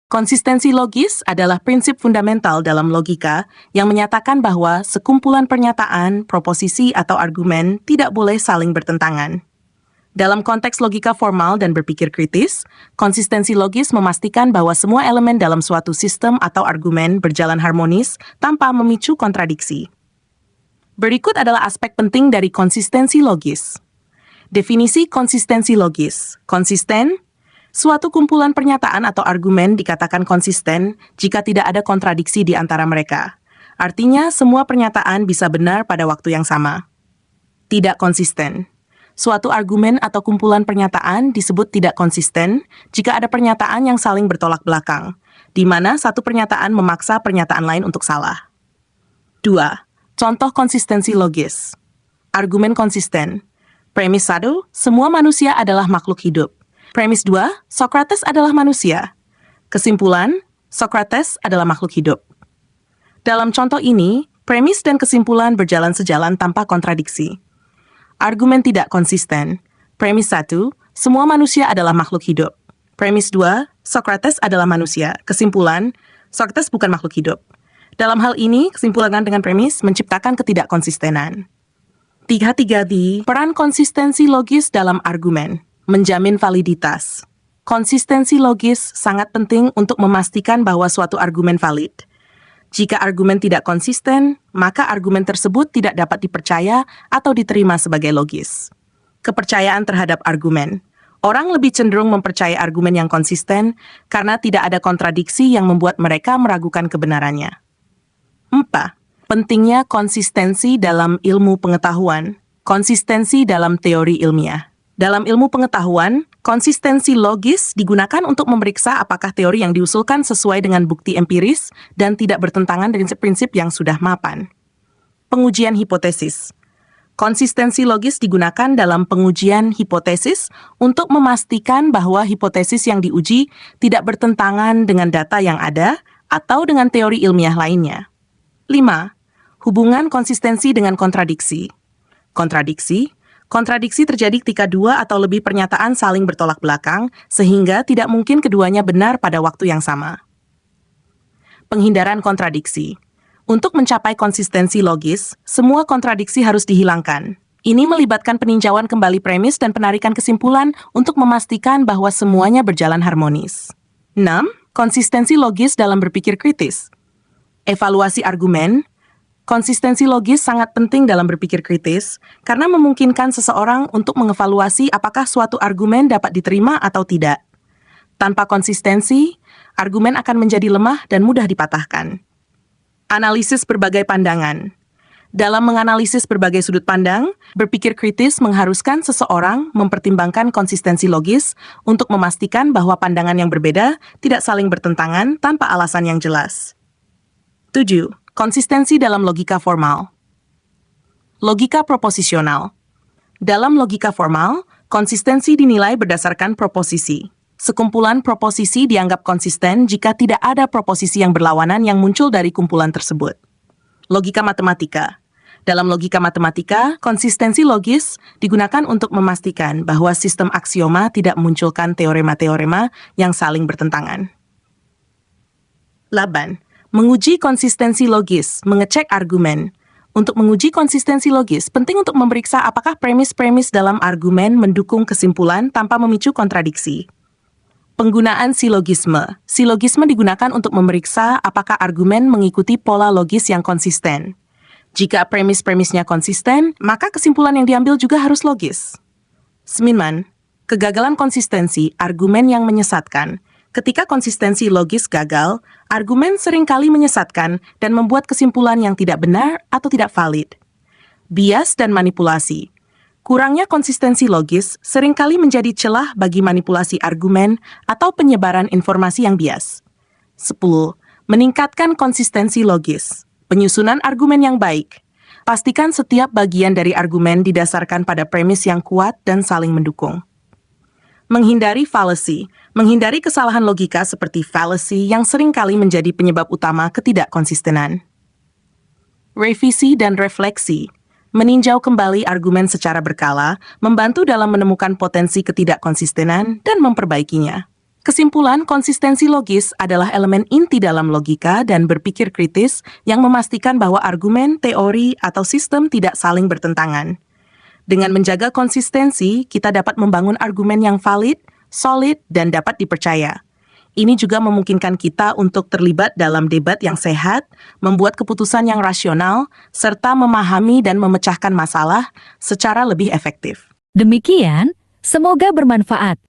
Konsistensi logis adalah prinsip fundamental dalam logika yang menyatakan bahwa sekumpulan pernyataan, proposisi, atau argumen tidak boleh saling bertentangan. Dalam konteks logika formal dan berpikir kritis, konsistensi logis memastikan bahwa semua elemen dalam suatu sistem atau argumen berjalan harmonis tanpa memicu kontradiksi. Berikut adalah aspek penting dari konsistensi logis. Definisi konsistensi logis. Konsisten, suatu kumpulan pernyataan atau argumen dikatakan konsisten jika tidak ada kontradiksi di antara mereka. Artinya, semua pernyataan bisa benar pada waktu yang sama. Tidak konsisten. Suatu argumen atau kumpulan pernyataan disebut tidak konsisten jika ada pernyataan yang saling bertolak belakang, di mana satu pernyataan memaksa pernyataan lain untuk salah. 2. Contoh konsistensi logis. Argumen konsisten. Premis 1, semua manusia adalah makhluk hidup. Premis 2, Socrates adalah manusia. Kesimpulan, Socrates adalah makhluk hidup. Dalam contoh ini, premis dan kesimpulan berjalan sejalan tanpa kontradiksi. Argumen tidak konsisten. Premis 1, semua manusia adalah makhluk hidup. Premis 2, Socrates adalah manusia. Kesimpulan, Socrates bukan makhluk hidup. Dalam hal ini, kesimpulan dengan premis menciptakan ketidakkonsistenan. 3. Peran konsistensi logis dalam argumen. Menjamin validitas. Konsistensi logis sangat penting untuk memastikan bahwa suatu argumen valid. Jika argumen tidak konsisten, maka argumen tersebut tidak dapat dipercaya atau diterima sebagai logis. Kepercayaan terhadap argumen. Orang lebih cenderung mempercayai argumen yang konsisten karena tidak ada kontradiksi yang membuat mereka meragukan kebenarannya. 4. Pentingnya konsistensi dalam ilmu pengetahuan. Konsistensi dalam teori ilmiah. Dalam ilmu pengetahuan, konsistensi logis digunakan untuk memeriksa apakah teori yang diusulkan sesuai dengan bukti empiris dan tidak bertentangan dengan prinsip yang sudah mapan. Pengujian hipotesis. Konsistensi logis digunakan dalam pengujian hipotesis untuk memastikan bahwa hipotesis yang diuji tidak bertentangan dengan data yang ada atau dengan teori ilmiah lainnya. 5. Hubungan konsistensi dengan kontradiksi. Kontradiksi terjadi ketika dua atau lebih pernyataan saling bertolak belakang, sehingga tidak mungkin keduanya benar pada waktu yang sama. Penghindaran kontradiksi. Untuk mencapai konsistensi logis, semua kontradiksi harus dihilangkan. Ini melibatkan peninjauan kembali premis dan penarikan kesimpulan untuk memastikan bahwa semuanya berjalan harmonis. 6. Konsistensi logis dalam berpikir kritis. Evaluasi argumen. Konsistensi logis sangat penting dalam berpikir kritis karena memungkinkan seseorang untuk mengevaluasi apakah suatu argumen dapat diterima atau tidak. Tanpa konsistensi, argumen akan menjadi lemah dan mudah dipatahkan. Analisis berbagai pandangan. Dalam menganalisis berbagai sudut pandang, berpikir kritis mengharuskan seseorang mempertimbangkan konsistensi logis untuk memastikan bahwa pandangan yang berbeda tidak saling bertentangan tanpa alasan yang jelas. 7. Konsistensi dalam logika formal. Logika proposisional. Dalam logika formal, konsistensi dinilai berdasarkan proposisi. Sekumpulan proposisi dianggap konsisten jika tidak ada proposisi yang berlawanan yang muncul dari kumpulan tersebut. Logika matematika. Dalam logika matematika, konsistensi logis digunakan untuk memastikan bahwa sistem aksioma tidak memunculkan teorema-teorema yang saling bertentangan. 8. Menguji konsistensi logis, mengecek argumen. Untuk menguji konsistensi logis, penting untuk memeriksa apakah premis-premis dalam argumen mendukung kesimpulan tanpa memicu kontradiksi. Penggunaan silogisme. Silogisme digunakan untuk memeriksa apakah argumen mengikuti pola logis yang konsisten. Jika premis-premisnya konsisten, maka kesimpulan yang diambil juga harus logis. 9. Kegagalan konsistensi, argumen yang menyesatkan. Ketika konsistensi logis gagal, argumen seringkali menyesatkan dan membuat kesimpulan yang tidak benar atau tidak valid. Bias dan manipulasi. Kurangnya konsistensi logis seringkali menjadi celah bagi manipulasi argumen atau penyebaran informasi yang bias. 10. Meningkatkan konsistensi logis. Penyusunan argumen yang baik. Pastikan setiap bagian dari argumen didasarkan pada premis yang kuat dan saling mendukung. Menghindari fallacy. Menghindari kesalahan logika seperti fallacy yang seringkali menjadi penyebab utama ketidakkonsistenan. Revisi dan refleksi. Meninjau kembali argumen secara berkala, membantu dalam menemukan potensi ketidakkonsistenan dan memperbaikinya. Kesimpulan, konsistensi logis adalah elemen inti dalam logika dan berpikir kritis yang memastikan bahwa argumen, teori, atau sistem tidak saling bertentangan. Dengan menjaga konsistensi, kita dapat membangun argumen yang valid, solid, dan dapat dipercaya. Ini juga memungkinkan kita untuk terlibat dalam debat yang sehat, membuat keputusan yang rasional, serta memahami dan memecahkan masalah secara lebih efektif. Demikian, semoga bermanfaat.